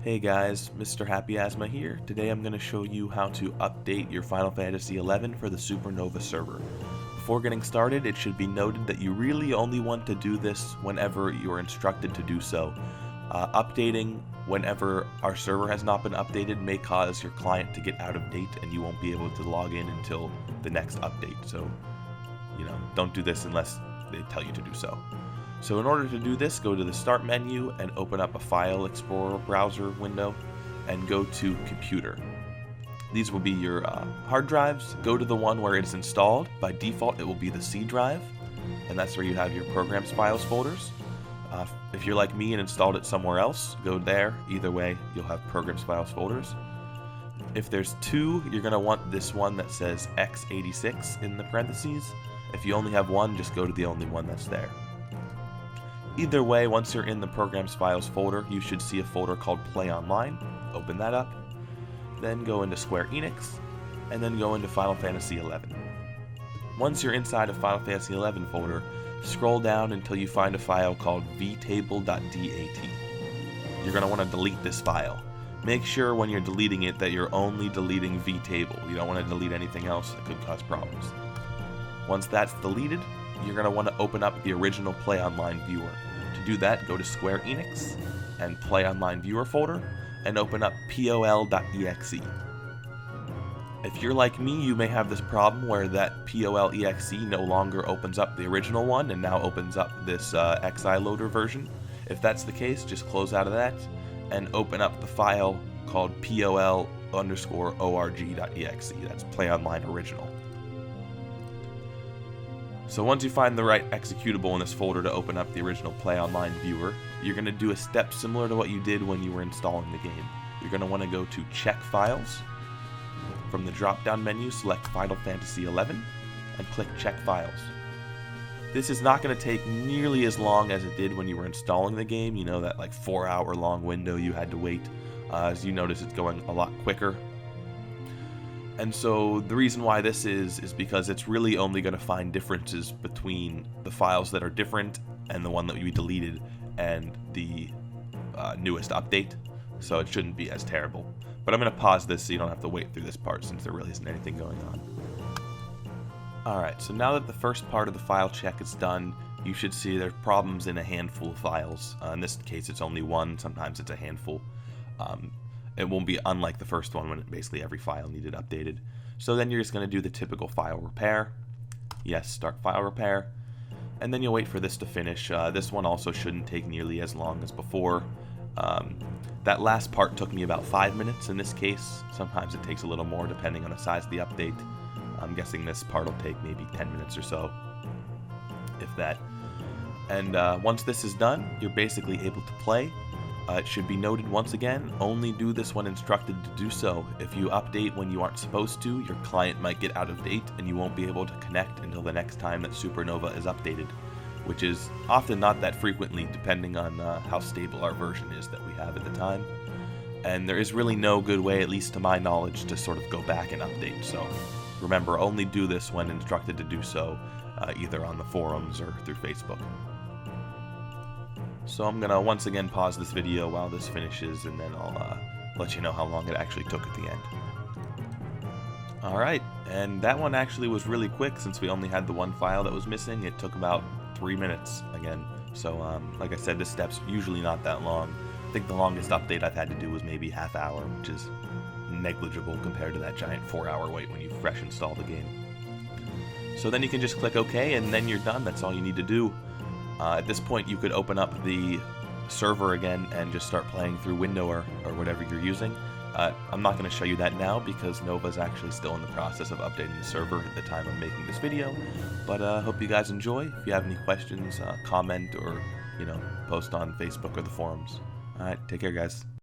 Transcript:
Hey guys, Mr. Happy Asthma here. Today I'm going to show you how to update your Final Fantasy XI for the Supernova Server. Before getting started, it should be noted that you really only want to do this whenever you're instructed to do so. Updating whenever our server has not been updated may cause your client to get out of date and you won't be able to log in until the next update. So, don't do this unless they tell you to do so. So in order to do this, go to the Start menu and open up a File Explorer browser window and go to Computer. These will be your hard drives. Go to the one where it's installed. By default, it will be the C drive, and that's where you have your Programs Files folders. If you're like me and installed it somewhere else, go there. Either way, you'll have Programs Files folders. If there's two, you're going to want this one that says x86 in the parentheses. If you only have one, just go to the only one that's there. Either way, once you're in the Programs Files folder, you should see a folder called Play Online. Open that up, then go into Square Enix, and then go into Final Fantasy XI. Once you're inside of Final Fantasy XI folder, scroll down until you find a file called vtable.dat. You're going to want to delete this file. Make sure when you're deleting it that you're only deleting vtable. You don't want to delete anything else that could cause problems. Once that's deleted, you're going to want to open up the original Play Online viewer. To do that, go to Square Enix and Play Online Viewer folder and open up pol.exe. If you're like me, you may have this problem where that pol.exe no longer opens up the original one and now opens up this XI loader version. If that's the case, just close out of that and open up the file called pol_org.exe. That's Play Online Original. So once you find the right executable in this folder to open up the original Play Online viewer, you're going to do a step similar to what you did when you were installing the game. You're going to want to go to Check Files. From the drop-down menu, select Final Fantasy XI and click Check Files. This is not going to take nearly as long as it did when you were installing the game. You know, that like 4-hour long window you had to wait. As you notice, it's going a lot quicker. And so the reason why this is because it's really only going to find differences between the files that are different and the one that we deleted and the newest update. So it shouldn't be as terrible. But I'm going to pause this so you don't have to wait through this part since there really isn't anything going on. Alright, so now that the first part of the file check is done, you should see there's problems in a handful of files. In this case, it's only one. Sometimes it's a handful. It won't be unlike the first one when basically every file needed updated. So then you're just going to do the typical file repair. Yes, start file repair. And then you'll wait for this to finish. This one also shouldn't take nearly as long as before. That last part took me about 5 minutes in this case. Sometimes it takes a little more depending on the size of the update. I'm guessing this part will take maybe 10 minutes or so, if that. And once this is done, you're basically able to play. It should be noted once again, only do this when instructed to do so. If you update when you aren't supposed to, your client might get out of date and you won't be able to connect until the next time that Supernova is updated, which is often not that frequently depending on how stable our version is that we have at the time. And there is really no good way, at least to my knowledge, to sort of go back and update. So remember, only do this when instructed to do so, either on the forums or through Facebook. So I'm going to once again pause this video while this finishes, and then I'll let you know how long it actually took at the end. Alright, and that one actually was really quick since we only had the one file that was missing. It took about 3 minutes again. So like I said, this step's usually not that long. I think the longest update I've had to do was maybe half hour, which is negligible compared to that giant 4-hour wait when you fresh install the game. So then you can just click OK, and then you're done. That's all you need to do. At this point, you could open up the server again and just start playing through Window or whatever you're using. I'm not going to show you that now because Nova's actually still in the process of updating the server at the time I'm making this video. But hope you guys enjoy. If you have any questions, comment or post on Facebook or the forums. Alright, take care guys.